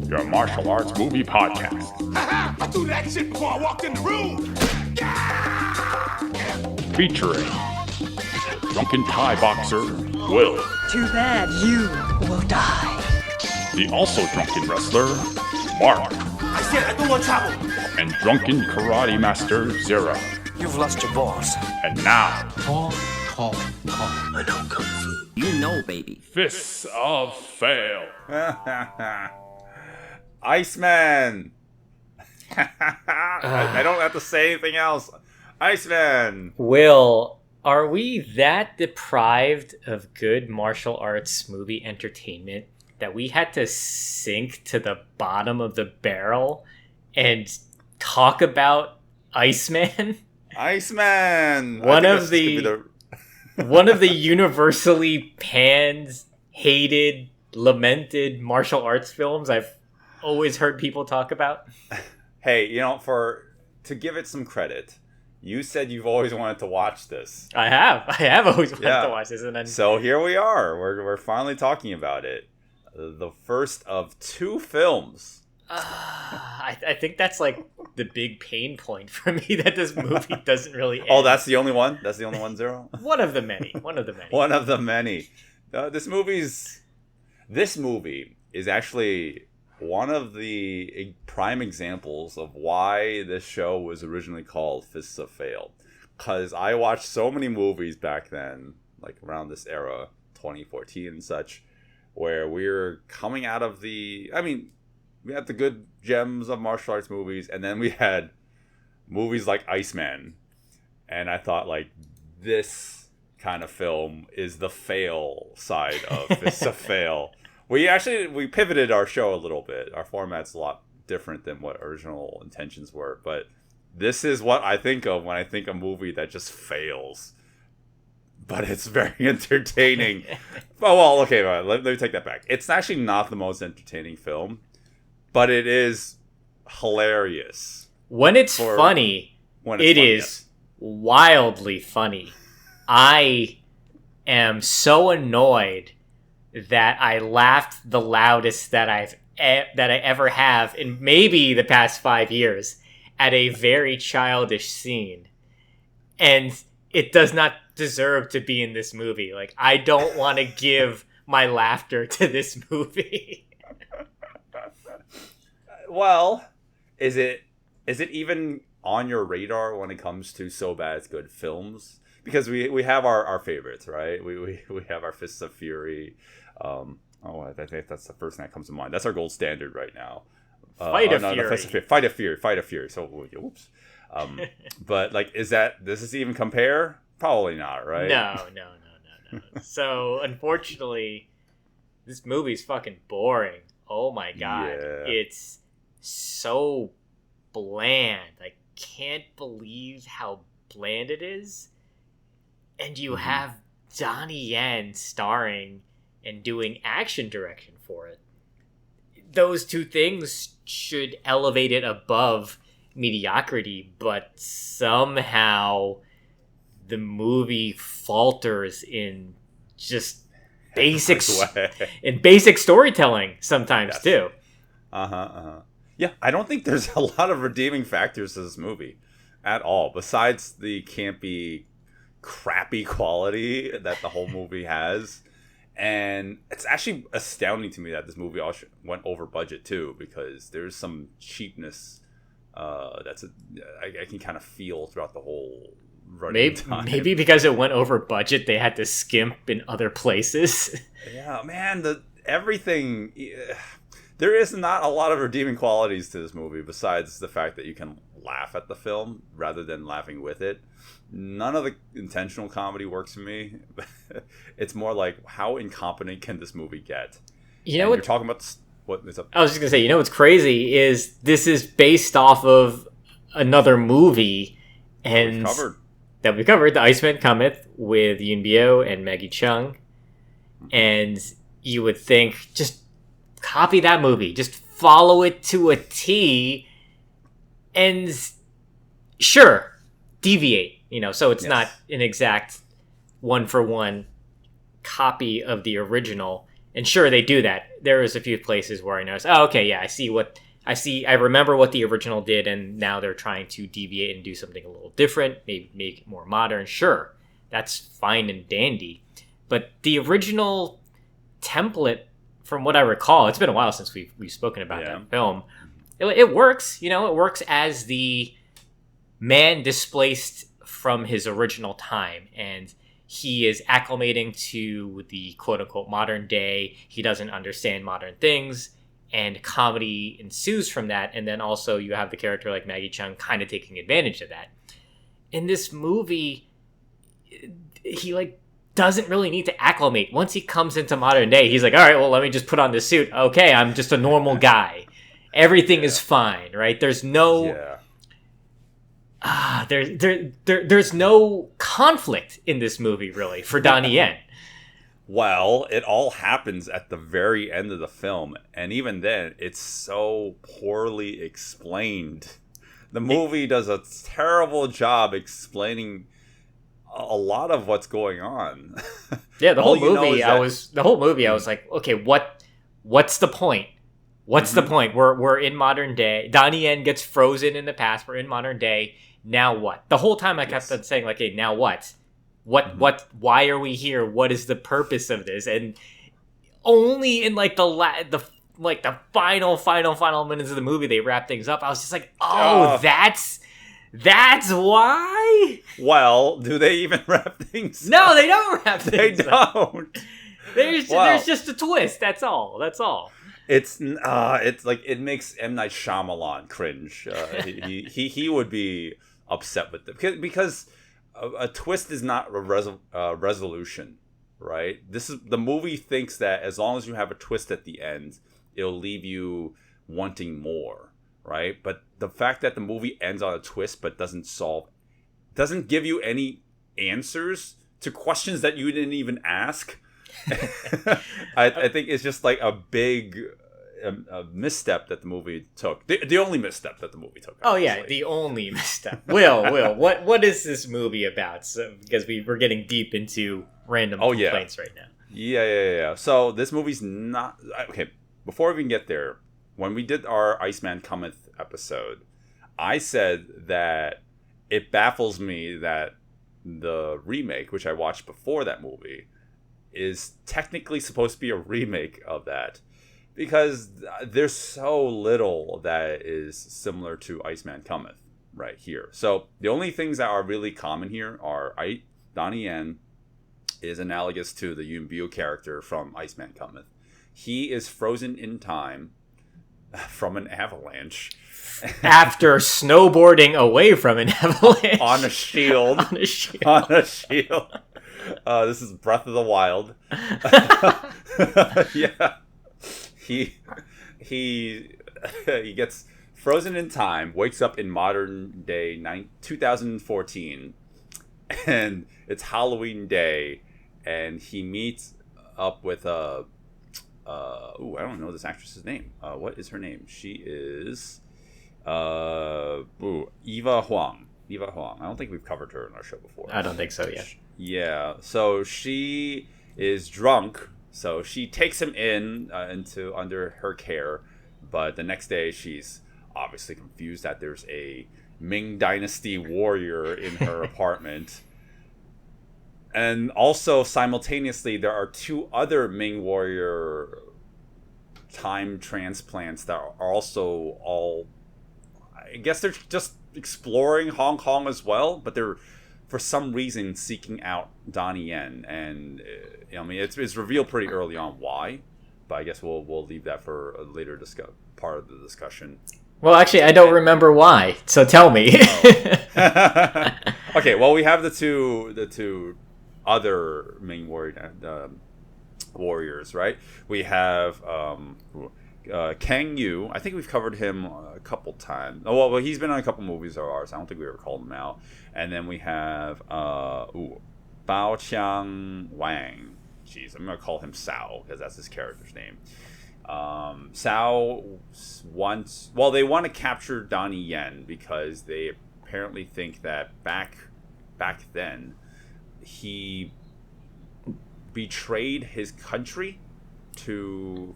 your martial arts movie podcast. I threw that shit before I walked in the room. Featuring drunken Thai boxer Will. Too bad you will die. The also drunken wrestler Mark. I said I don't want trouble. And drunken karate master Zero. You've lost your balls. And now, Call. I know Kung Fu. You know, baby. Fists of Fail. Iceman. I don't have to say anything else. Iceman. Will, are we that deprived of good martial arts movie entertainment that we had to sink to the bottom of the barrel and talk about Iceman? Iceman. One of the universally panned, hated, lamented martial arts films I've always heard people talk about. Hey, to give it some credit, you said you've always wanted to watch this. I have always wanted to watch this, So here we are. We're finally talking about it. The first of two films. I think that's like the big pain point for me, that this movie doesn't really end. Oh, that's the only one? That's the only one, Zero? One of the many. One of the many. This movie is actually one of the prime examples of why this show was originally called Fists of Fail. Because I watched so many movies back then, like around this era, 2014 and such, where we were coming out of we had the good gems of martial arts movies, and then we had movies like Iceman. And I thought, like, this kind of film is the fail side of Fists of Fail. We pivoted our show a little bit. Our format's a lot different than what original intentions were. But this is what I think of when I think of a movie that just fails. But it's very entertaining. Let me take that back. It's actually not the most entertaining film, but it is hilarious. When it's funny, it is wildly funny. I am so annoyed that I laughed the loudest that I ever have in maybe the past 5 years at a very childish scene. And it does not deserve to be in this movie. Like, I don't want to give my laughter to this movie. Well, is it even on your radar when it comes to so bad it's good films? Because we have our favorites, right? We have our Fists of Fury. I think that's the first thing that comes to mind. That's our gold standard right now. Fight of Fury. So, oops. But like, does this even compare? Probably not, right? No. So, unfortunately, this movie's fucking boring. Oh my god. Yeah. It's so bland. I can't believe how bland it is. And you have Donnie Yen starring and doing action direction for it. Those two things should elevate it above mediocrity, but somehow the movie falters in just basic storytelling sometimes too. Yeah, I don't think there's a lot of redeeming factors to this movie at all, besides the campy, crappy quality that the whole movie has. And it's actually astounding to me that this movie also went over budget too, because there's some cheapness I can kind of feel throughout the whole running time. Maybe because it went over budget, they had to skimp in other places. Yeah, man, everything. There is not a lot of redeeming qualities to this movie besides the fact that you can laugh at the film rather than laughing with it. None of the intentional comedy works for me. It's more like, how incompetent can this movie get? You're talking about what is up? I was just gonna say, what's crazy is this is based off of another movie and that we covered, The Iceman Cometh, with Yoon Bio and Maggie Chung. And you would think, just copy that movie, just follow it to a T, and sure, deviate. So it's not an exact one-for-one copy of the original And sure, they do that. There was a few places where I noticed, oh, okay, yeah, I remember what the original did, and now they're trying to deviate and do something a little different, maybe make it more modern. Sure, that's fine and dandy. But the original template, from what I recall, it's been a while since we've spoken about that film. It works, it works as the man displaced from his original time, and he is acclimating to the quote-unquote modern day. He doesn't understand modern things, and comedy ensues from that. And then also you have the character like Maggie Cheung kind of taking advantage of that. In this movie, he doesn't really need to acclimate. Once he comes into modern day, he's like, all right, well, let me just put on this suit. Okay, I'm just a normal guy. Everything is fine, right? There's no... there's no conflict in this movie, really, for Donnie Yen. Well, it all happens at the very end of the film, and even then, it's so poorly explained. The movie does a terrible job explaining a lot of what's going on. Yeah, the whole movie, I was like, okay, what's the point? What's the point? We're in modern day. Donnie Yen gets frozen in the past. We're in modern day. Now what? The whole time I kept on saying, like, hey, now what? Why are we here? What is the purpose of this? And only in the final minutes of the movie they wrap things up. I was just like, that's why? Well, do they even wrap things up? No, they don't wrap things up. They don't. There's just a twist. That's all. It's like it makes M. Night Shyamalan cringe. He would be upset with it because a twist is not a resolution, right? The movie thinks that as long as you have a twist at the end, it'll leave you wanting more, right? But the fact that the movie ends on a twist but doesn't give you any answers to questions that you didn't even ask. I think it's just like a big misstep that the movie took. The only misstep that the movie took. Obviously. Oh yeah, the only misstep. Will, what is this movie about? So, because we're getting deep into random complaints right now. Yeah. So this movie's not okay. Before we can get there, when we did our Iceman Cometh episode, I said that it baffles me that the remake, which I watched before that movie, is technically supposed to be a remake of that because there's so little that is similar to Iceman Cometh right here. So the only things that are really common here are Donnie Yen is analogous to the Yoon Bio character from Iceman Cometh. He is frozen in time from an avalanche. After snowboarding away from an avalanche. On a shield. This is Breath of the Wild. Yeah. He gets frozen in time, wakes up in modern day 2014, and it's Halloween day, and he meets up with I don't know this actress's name. What is her name? She is Eva Huang. I don't think we've covered her in our show before. I don't think so yet. Yeah. So she is drunk. So she takes him into under her care, but the next day she's obviously confused that there's a Ming Dynasty warrior in her apartment. And also simultaneously there are two other Ming warrior time transplants that are also all, I guess they're just exploring Hong Kong as well, but they're for some reason seeking out Donnie Yen, and it's revealed pretty early on why, but I guess we'll leave that for a later part of the discussion. Well, actually, I don't remember why, so tell me. Okay, well, we have the two other Ming warriors, right? We have Kang Yu. I think we've covered him a couple times. Oh, well, he's been on a couple movies of ours. I don't think we ever called him out. And then we have Bao Qiang Wang. Jeez, I'm going to call him Sao because that's his character's name. Sao wants... Well, they want to capture Donnie Yen because they apparently think that back then he betrayed his country to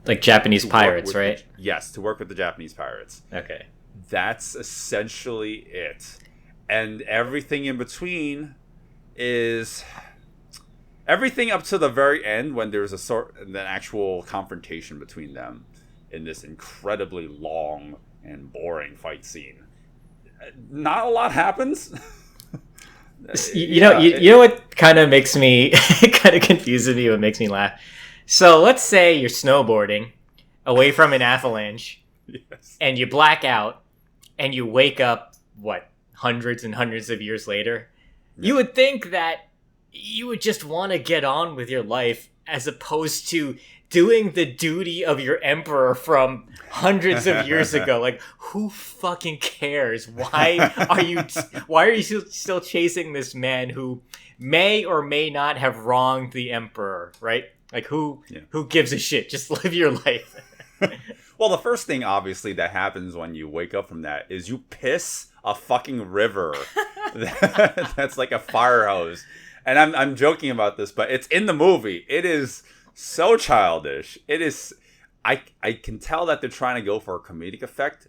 like Japanese to work pirates, with right? yes, to work with the Japanese pirates. Okay. That's essentially it. And everything in between is everything up to the very end when there's an actual confrontation between them in this incredibly long and boring fight scene. Not a lot happens. You know what kind of makes me kind of confuses me, what makes me laugh. So let's say you're snowboarding away from an avalanche, Yes. and you black out, and you wake up, hundreds and hundreds of years later. Yeah. You would think that you would just want to get on with your life as opposed to doing the duty of your emperor from hundreds of years ago. Like, who fucking cares? Why are you still chasing this man who may or may not have wronged the emperor, right? Like, who gives a shit? Just live your life. Well, the first thing, obviously, that happens when you wake up from that is you piss a fucking river that's like a fire hose. And I'm joking about this, but it's in the movie. It is so childish. It is. I can tell that they're trying to go for a comedic effect,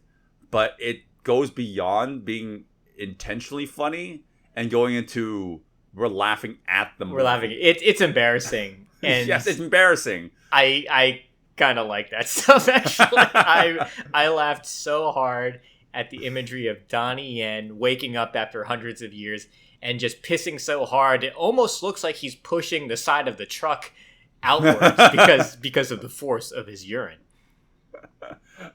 but it goes beyond being intentionally funny and going into we're laughing at the movie. We're laughing. It's embarrassing. And yes, it's embarrassing. I kind of like that stuff, actually. I laughed so hard at the imagery of Donnie Yen waking up after hundreds of years and just pissing so hard it almost looks like he's pushing the side of the truck outwards because of the force of his urine.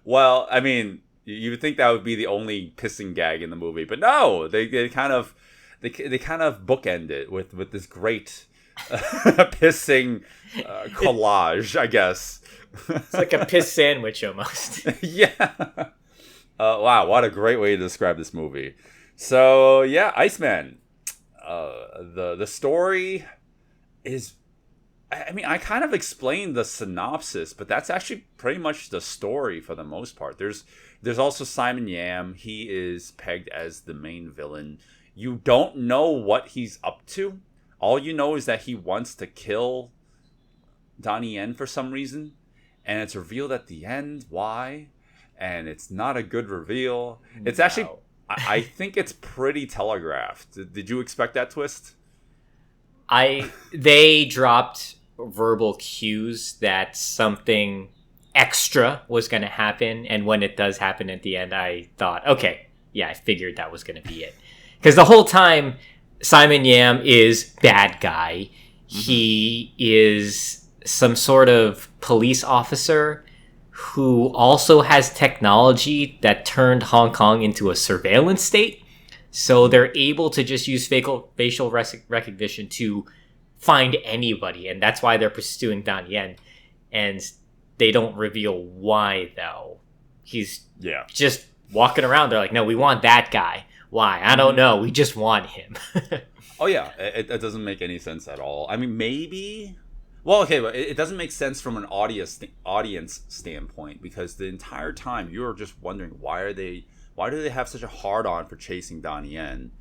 Well, I mean, you would think that would be the only pissing gag in the movie, but no, they kind of bookend it with this great pissing collage, I guess. It's like a piss sandwich almost. Yeah. Wow, what a great way to describe this movie. So yeah, Iceman. The story is, I mean, I kind of explained the synopsis, but that's actually pretty much the story for the most part. There's also Simon Yam. He is pegged as the main villain. You don't know what he's up to. All you know is that he wants to kill Donnie Yen for some reason, and it's revealed at the end why, and it's not a good reveal. It's actually, I think it's pretty telegraphed. Did you expect that twist? They dropped verbal cues that something extra was going to happen, and when it does happen at the end, I thought, okay, yeah, I figured that was going to be it. Because the whole time, Simon Yam is bad guy. Mm-hmm. He is some sort of police officer who also has technology that turned Hong Kong into a surveillance state. So they're able to just use facial recognition to find anybody. And that's why they're pursuing Donnie Yen. And they don't reveal why, though. He's just walking around. They're like, no, we want that guy. Why? I don't know. We just want him. Oh, yeah. It doesn't make any sense at all. I mean, maybe... Well, okay, but it doesn't make sense from an audience standpoint, because the entire time you're just wondering why do they have such a hard-on for chasing Donnie Yen?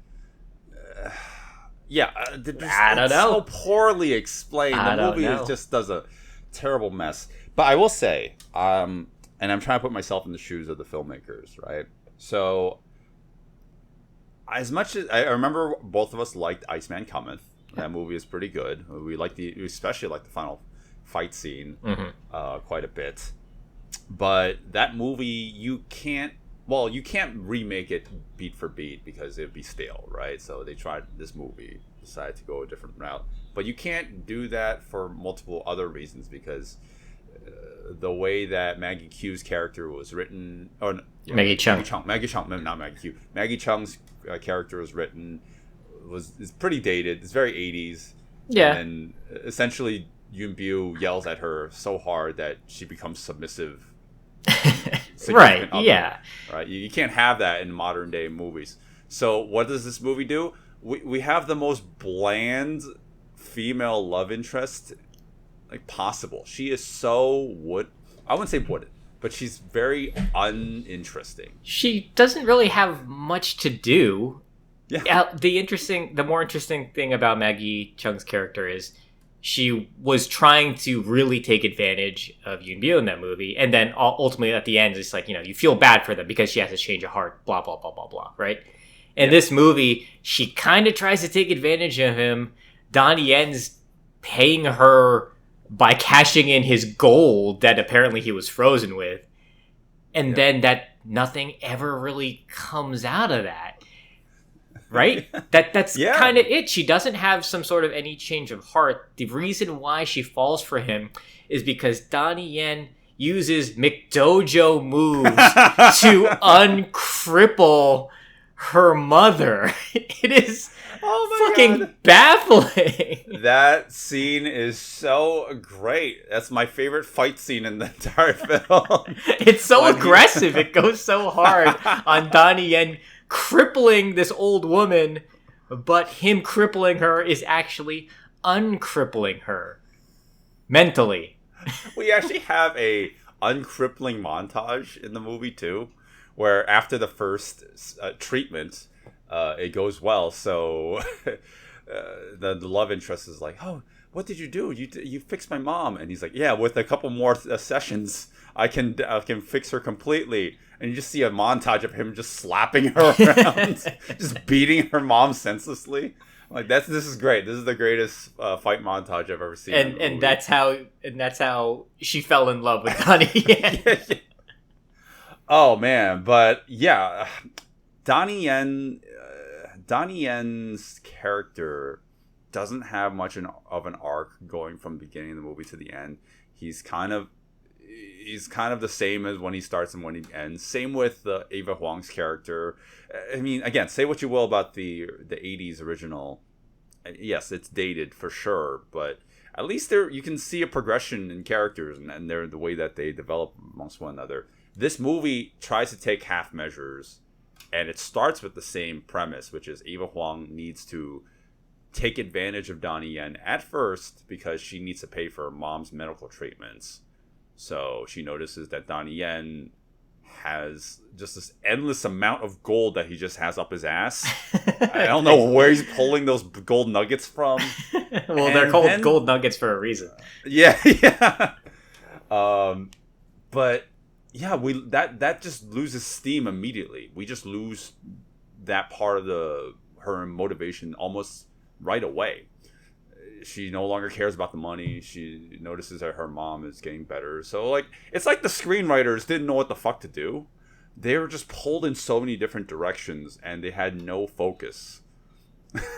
I don't know. So poorly explained. The movie just does a terrible mess. But I will say, and I'm trying to put myself in the shoes of the filmmakers, right? So, as much as I remember, both of us liked Iceman Cometh. That movie is pretty good. We especially like the final fight scene quite a bit. But that movie, you can't remake it beat for beat because it'd be stale, right? So they tried this movie, decided to go a different route. But you can't do that for multiple other reasons, because the way that Maggie Q's character was written, Maggie Chung, not Maggie Q. Maggie Chung's character was written. Is pretty dated. It's very 80s. Yeah. And essentially, Yoon Bu yells at her so hard that she becomes submissive. Right. Yeah. Right. You can't have that in modern day movies. So what does this movie do? We have the most bland female love interest like possible. She is so I wouldn't say wooded, but she's very uninteresting. She doesn't really have much to do. Yeah. The more interesting thing about Maggie Chung's character is she was trying to really take advantage of Yoon Bio in that movie, and then ultimately at the end, it's like, you feel bad for them because she has a change of heart, blah blah blah blah blah, right? In this movie, she kind of tries to take advantage of him. Donnie Yen's paying her by cashing in his gold that apparently he was frozen with, and then that nothing ever really comes out of that. Right? That's kind of it. She doesn't have some sort of any change of heart. The reason why she falls for him is because Donnie Yen uses McDojo moves to uncripple her mother. It is fucking baffling. That scene is so great. That's my favorite fight scene in the entire film. It's so aggressive. It goes so hard on Donnie Yen crippling this old woman, but him crippling her is actually uncrippling her mentally. We actually have a uncrippling montage in the movie too, where after the first treatment, it goes well. So the love interest is like, "Oh, what did you do? You fixed my mom," and he's like, "Yeah, with a couple more sessions, I can fix her completely." And you just see a montage of him just slapping her around, just beating her mom senselessly. Like this is great. This is the greatest fight montage I've ever seen. And that's how she fell in love with Donnie Yen. Yeah. Oh man, but yeah, Donnie Yen's character doesn't have much of an arc going from the beginning of the movie to the end. He's kind of the same as when he starts and when he ends. Same with Ava Huang's character. I mean, again, say what you will about the 80s original. Yes, it's dated for sure, but at least you can see a progression in characters and the way that they develop amongst one another. This movie tries to take half measures, and it starts with the same premise, which is Ava Huang needs to take advantage of Donnie Yen at first because she needs to pay for her mom's medical treatments. So she notices that Donnie Yen has just this endless amount of gold that he just has up his ass. I don't know where he's pulling those gold nuggets from. Well, they're called gold nuggets for a reason. Yeah. But yeah, that just loses steam immediately. We just lose that part of her motivation almost right away. She no longer cares about the money. She notices that her mom is getting better. So, like, it's like the screenwriters didn't know what the fuck to do. They were just pulled in so many different directions, and they had no focus.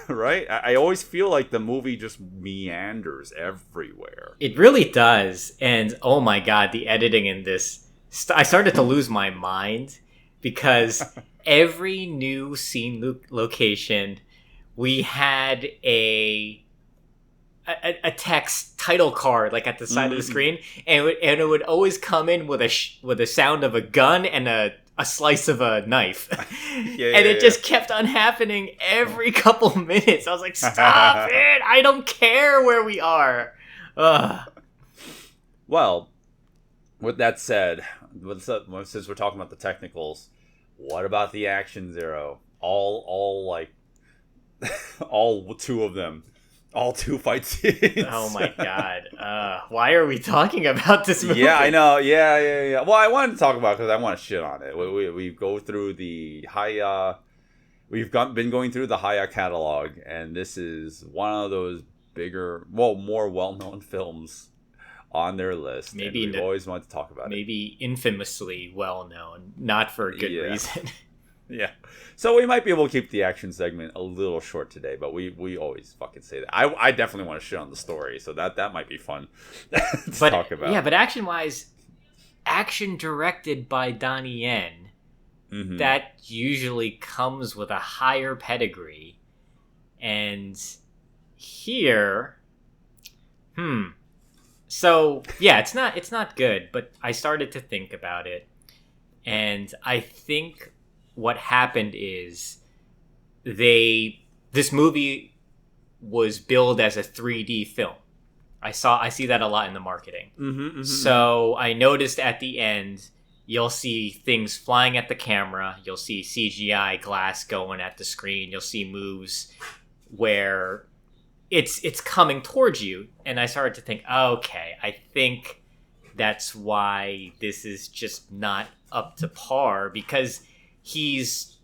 Right? I always feel like the movie just meanders everywhere. It really does. And, oh my god, the editing in this... I started to lose my mind, because every new scene location, we had a text title card like at the side of the screen, and it would always come in with a sound of a gun and a slice of a knife. It just kept on happening every couple minutes. I was like, stop it! I don't care where we are. Ugh. Well, with that said, since we're talking about the technicals, what about the action, Zero? All two of them. All two fight scenes. Oh my god. Why are we talking about this movie? Yeah, I know. Yeah. Well, I wanted to talk about it because I want to shit on it. We go through the Haya... We've been going through the Haya catalog, and this is one of those more well-known films on their list. Maybe we've always wanted to talk about it. Maybe infamously well-known, not for a good reason. Yeah. So we might be able to keep the action segment a little short today, but we always fucking say that. I definitely want to shit on the story, so that might be fun to talk about. Yeah, but action-wise, action directed by Donnie Yen, that usually comes with a higher pedigree. And here... So, yeah, it's not good, but I started to think about it, and I think... what happened is this movie was billed as a 3D film. I see that a lot in the marketing. So I noticed at the end, you'll see things flying at the camera. You'll see CGI glass going at the screen. You'll see moves where it's coming towards you, and I started to think, okay, I think that's why this is just not up to par, because he's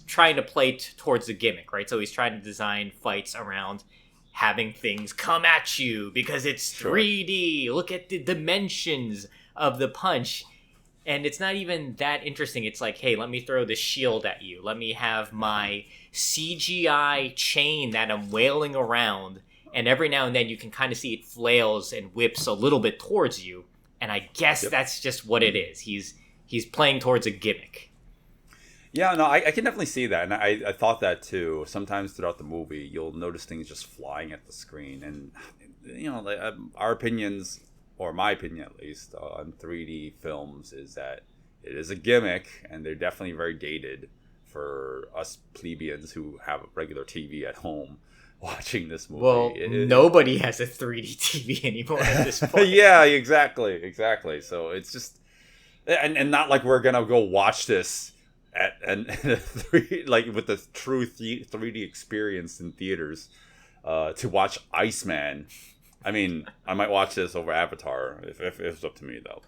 trying to play towards the gimmick, right? So he's trying to design fights around having things come at you because it's 3D. Look at the dimensions of the punch. And it's not even that interesting. It's like, hey, let me throw the shield at you. Let me have my CGI chain that I'm wailing around. And every now and then you can kind of see it flails and whips a little bit towards you. And I guess that's just what it is. He's playing towards a gimmick. Yeah, no, I can definitely see that. And I thought that too. Sometimes throughout the movie, you'll notice things just flying at the screen. And, our opinions, or my opinion at least, on 3D films is that it is a gimmick, and they're definitely very dated for us plebeians who have a regular TV at home watching this movie. Well, nobody has a 3D TV anymore at this point. Yeah, exactly. So it's just, and not like we're gonna go watch this with the true 3D experience in theaters to watch Iceman. I mean, I might watch this over Avatar if it's up to me, though.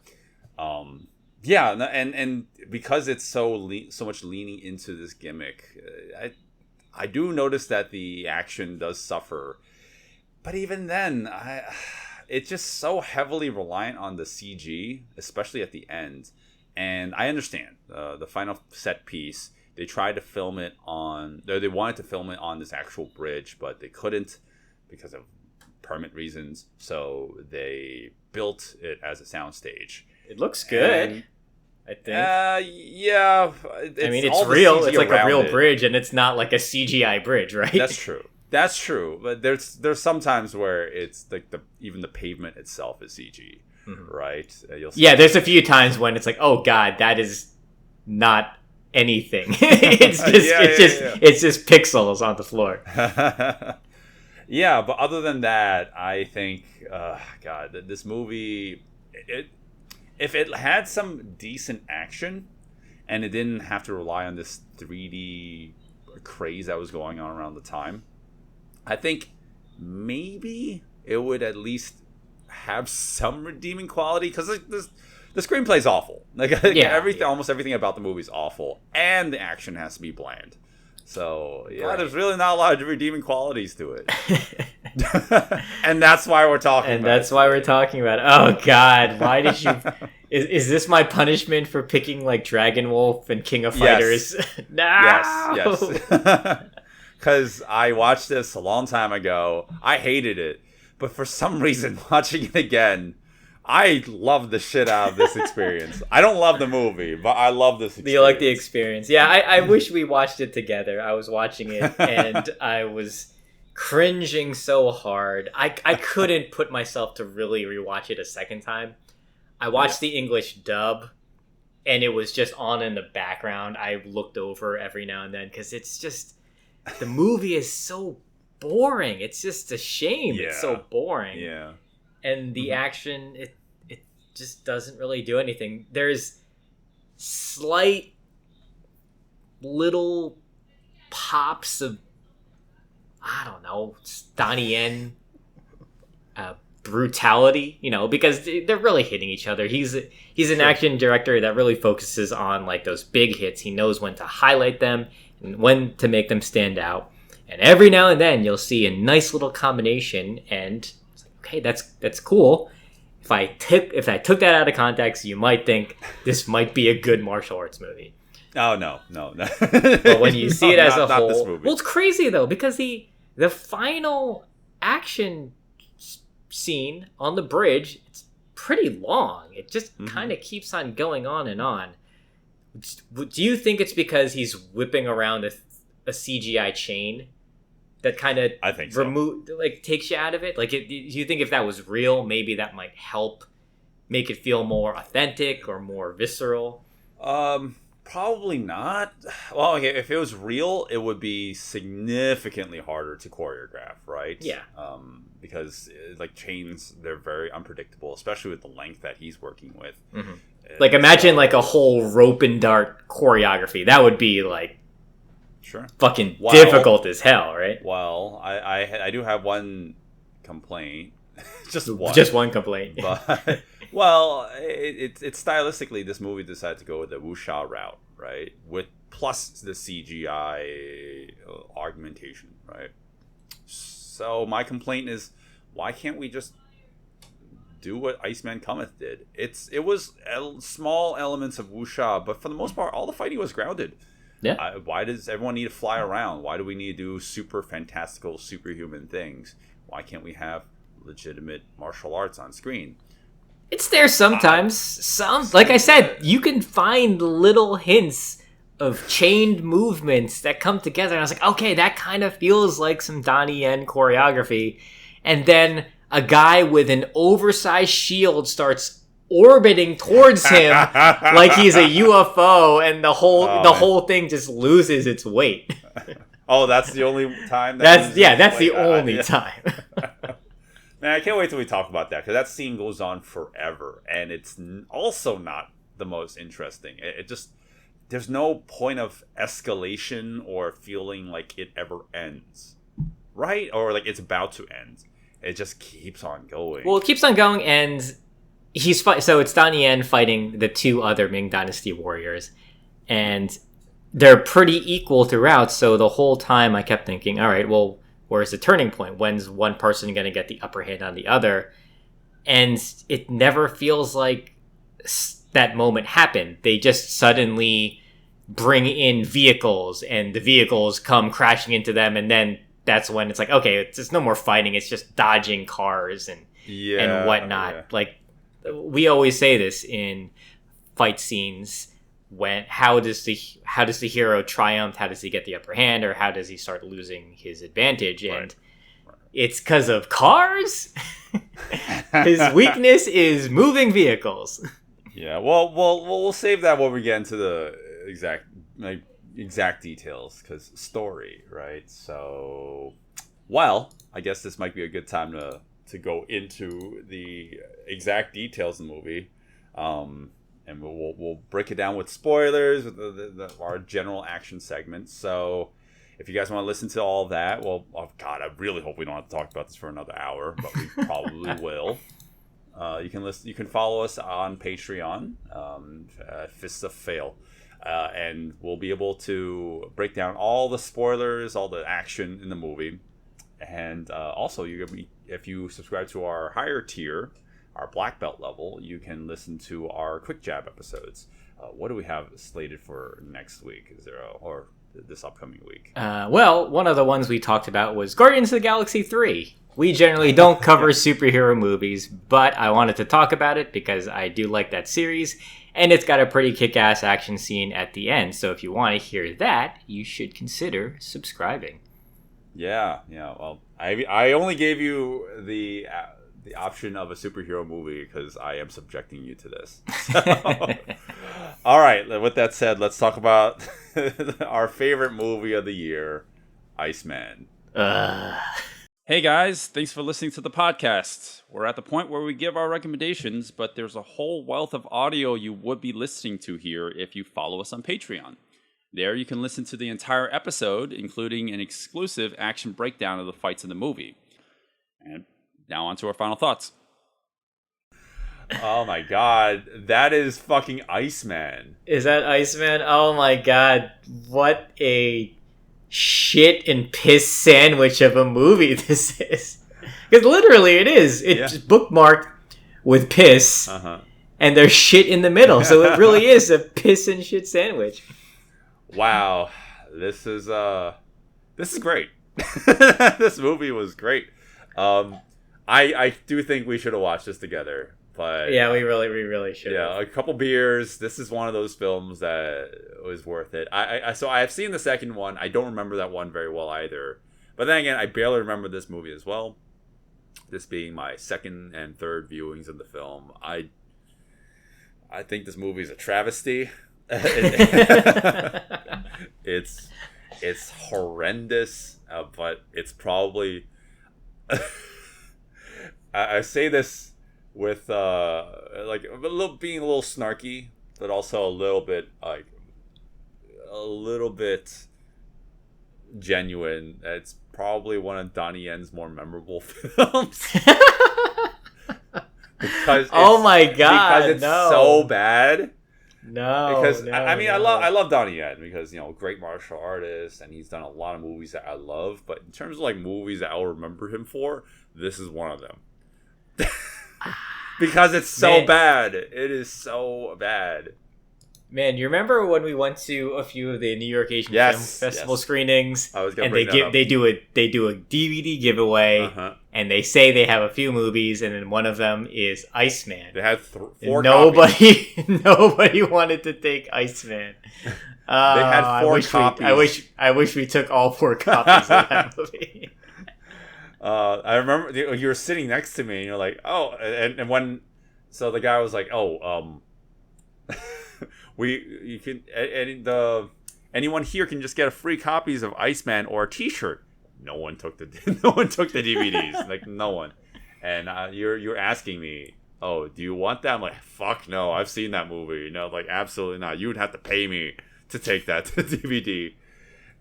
And because it's so much leaning into this gimmick, I do notice that the action does suffer. But even then, it's just so heavily reliant on the CG, especially at the end. And I understand the final set piece. They tried to film it they wanted to film it on this actual bridge, but they couldn't because of permit reasons, so they built it as a soundstage. It looks good, I think. Yeah. It's real. It's like a real bridge, and it's not like a CGI bridge, right? That's true. But there's some times where it's like even the pavement itself is CG, right? There's a few times when it's like, oh god, that is not anything. It's just pixels on the floor. Yeah, but other than that, I think, this movie, if it had some decent action and it didn't have to rely on this 3D craze that was going on around the time, I think maybe it would at least have some redeeming quality, because the screenplay's awful. Almost everything about the movie is awful, and the action has to be bland. So, There's really not a lot of redeeming qualities to it. And that's why we're talking about it. And that's why we're talking about it. Oh, God. Why did you... Is this my punishment for picking, like, Dragon Wolf and King of Fighters? No! Yes. Because I watched this a long time ago. I hated it. But for some reason, watching it again, I love the shit out of this experience. I don't love the movie, but I love this experience. You like the experience. Yeah, I wish we watched it together. I was watching it, and I was cringing so hard. I couldn't put myself to really rewatch it a second time. I watched the English dub, and it was just on in the background. I looked over every now and then, because it's just... The movie is so boring. It's just a shame. It's so boring. Yeah. And the action, it just doesn't really do anything. There's slight little pops of, I don't know, Donnie Yen brutality, because they're really hitting each other. He's an action director that really focuses on like those big hits. He knows when to highlight them and when to make them stand out. And every now and then you'll see a nice little combination, and okay, that's cool. If I took that out of context, you might think this might be a good martial arts movie. Oh no. But when you see it as a whole, well, it's crazy though, because the final action scene on the bridge, it's pretty long. It just kind of keeps on going on and on. Do you think it's because he's whipping around a CGI chain that kind of takes you out of it? Like, do you think if that was real, maybe that might help make it feel more authentic or more visceral? Probably not. Well, okay, if it was real, it would be significantly harder to choreograph, right? Yeah. Because like chains, they're very unpredictable, especially with the length that he's working with. Like, imagine like a whole rope and dart choreography. That would be like Sure. Fucking difficult as hell, right? Well, I do have one complaint. Just one complaint. But well, it's stylistically, this movie decided to go with the wuxia route, right? With plus the CGI augmentation, right? So my complaint is, why can't we just do what Iceman Cometh did? It was small elements of wuxia, but for the most part, all the fighting was grounded. Yeah. Why does everyone need to fly around? Why do we need to do super fantastical, superhuman things? Why can't we have legitimate martial arts on screen? It's there sometimes. Like I said, you can find little hints of chained movements that come together. And I was like, okay, that kind of feels like some Donnie Yen choreography. And then a guy with an oversized shield starts orbiting towards him like he's a UFO, and the whole thing just loses its weight. Oh, that's the only time. That's the only time. Man, I can't wait till we talk about that, because that scene goes on forever, and it's also not the most interesting. It just, there's no point of escalation or feeling like it ever ends, right? Or like it's about to end. It just keeps on going. Well, it keeps on going, and so it's Donnie Yen fighting the two other Ming Dynasty warriors, and they're pretty equal throughout. So the whole time I kept thinking, all right, well, where's the turning point? When's one person going to get the upper hand on the other? And it never feels like that moment happened. They just suddenly bring in vehicles, and the vehicles come crashing into them, and then that's when it's like, okay, it's no more fighting. It's just dodging cars and whatnot. Yeah. Like, we always say this in fight scenes: how does the hero triumph? How does he get the upper hand, or how does he start losing his advantage? And it's because of cars. His weakness is moving vehicles. Yeah, well, we'll save that when we get into the exact details, because story, right? So, well, I guess this might be a good time to go into the exact details of the movie, and we'll break it down with spoilers, with our general action segments. So, if you guys want to listen to all of that, well, oh God, I really hope we don't have to talk about this for another hour, but we probably will. You can listen. You can follow us on Patreon, Fists of Fail, and we'll be able to break down all the spoilers, all the action in the movie, and also if you subscribe to our higher tier, our black belt level, you can listen to our quick jab episodes. What do we have slated for next week? Is there or this upcoming week? Well, one of the ones we talked about was Guardians of the Galaxy 3. We generally don't cover superhero movies, but I wanted to talk about it because I do like that series, and it's got a pretty kick-ass action scene at the end. So if you want to hear that, you should consider subscribing. Yeah. Well, I only gave you the option of a superhero movie because I am subjecting you to this. So, all right. With that said, let's talk about our favorite movie of the year, Iceman. Hey guys, thanks for listening to the podcast. We're at the point where we give our recommendations, but there's a whole wealth of audio you would be listening to here if you follow us on Patreon. There you can listen to the entire episode, including an exclusive action breakdown of the fights in the movie. And now on to our final thoughts. Oh my God, that is fucking Iceman. Is that Iceman? Oh my God, what a shit and piss sandwich of a movie this is. Because literally it is. It's just bookmarked with piss, and there's shit in the middle. So it really is a piss and shit sandwich. Wow, this is great. This movie was great. I do think we should have watched this together. But yeah, we really should. Yeah, a couple beers. This is one of those films that was worth it. So I have seen the second one. I don't remember that one very well either. But then again, I barely remember this movie as well. This being my second and third viewings of the film, I think this movie is a travesty. It's horrendous, but it's probably. I say this with like being a little snarky, but also a little bit genuine. It's probably one of Donnie Yen's more memorable films. Because oh my god! Because it's no. so bad. No, because no, I mean, no. I love Donnie Yen because great martial artist, and he's done a lot of movies that I love. But in terms of like movies that I'll remember him for, this is one of them. Because it's so bad. It is so bad. Man, you remember when we went to a few of the New York Asian Film Festival screenings, I was gonna and bring that up. they do a DVD giveaway, and they say they have a few movies, and then one of them is Iceman. They had 4 nobody copies. Nobody wanted to take Iceman. They had 4 copies. I wish we took all 4 copies of that movie. I remember you were sitting next to me, and you're like, "Oh," and when, so the guy was like, "Oh, anyone here can just get a free copies of Iceman or a T-shirt." No one took the DVDs, like no one. And you're asking me, "Oh, do you want that?" I'm like, "Fuck no, I've seen that movie." Like absolutely not. You would have to pay me to take that to DVD.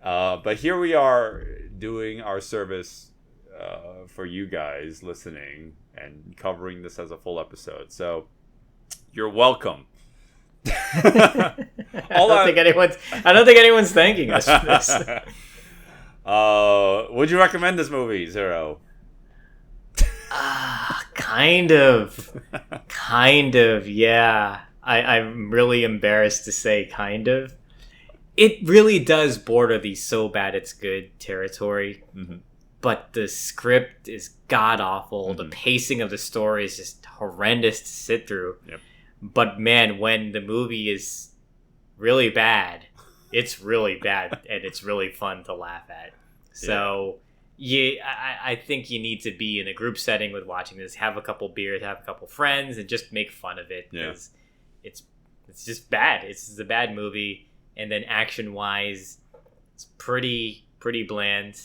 But here we are doing our service for you guys listening and covering this as a full episode. So you're welcome. I don't think anyone's thanking us for this. Would you recommend this movie, Zero? Kind of, yeah. I'm really embarrassed to say kind of. It really does border the so bad it's good territory. Mm-hmm. But the script is god-awful. Mm-hmm. The pacing of the story is just horrendous to sit through. Yep. But man, when the movie is really bad, it's really bad, and it's really fun to laugh at. So, I think you need to be in a group setting with watching this. Have a couple beers, have a couple friends, and just make fun of it. Because it's just bad. It's just a bad movie. And then action-wise, it's pretty bland.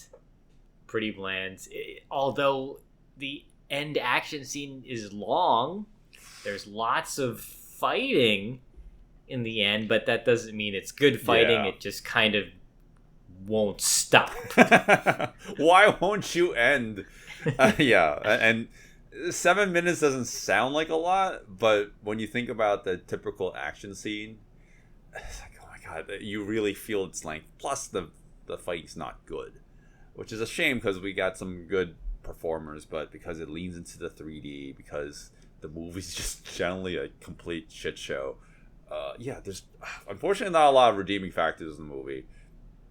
Although the end action scene is long, there's lots of fighting in the end, but that doesn't mean it's good fighting. It just kind of won't stop. Why won't you end? And 7 minutes doesn't sound like a lot, but when you think about the typical action scene, it's like, oh my god, you really feel its length. Plus the fighting's not good, which is a shame because we got some good performers, but because it leans into the 3D, because the movie's just generally a complete shit show. There's unfortunately not a lot of redeeming factors in the movie,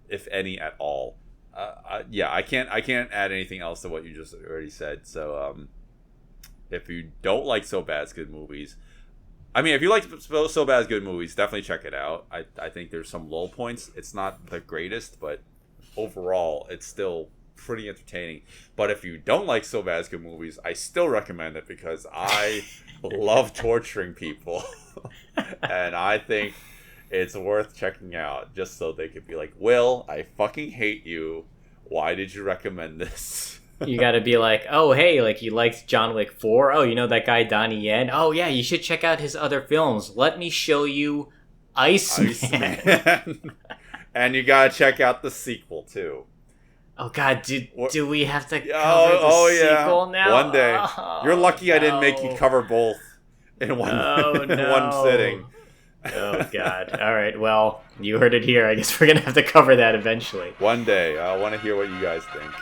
if any at all. I can't add anything else to what you just already said. So if you don't like So Bad's good movies, I mean, if you like So Bad's good movies, definitely check it out. I think there's some low points. It's not the greatest, but overall, it's still pretty entertaining. But if you don't like So Bad's good movies, I still recommend it because I love torturing people. And I think it's worth checking out just so they could be like, Will, I fucking hate you. Why did you recommend this? You gotta be like, oh, hey, like you liked John Wick 4? Oh, you know that guy Donnie Yen? Oh, yeah, you should check out his other films. Let me show you Iceman. And you gotta check out the sequel, too. Oh, God, do we have to cover the sequel now? One day. You're lucky I didn't make you cover both in one sitting. Oh, God. All right, well, you heard it here. I guess we're going to have to cover that eventually. One day. I want to hear what you guys think.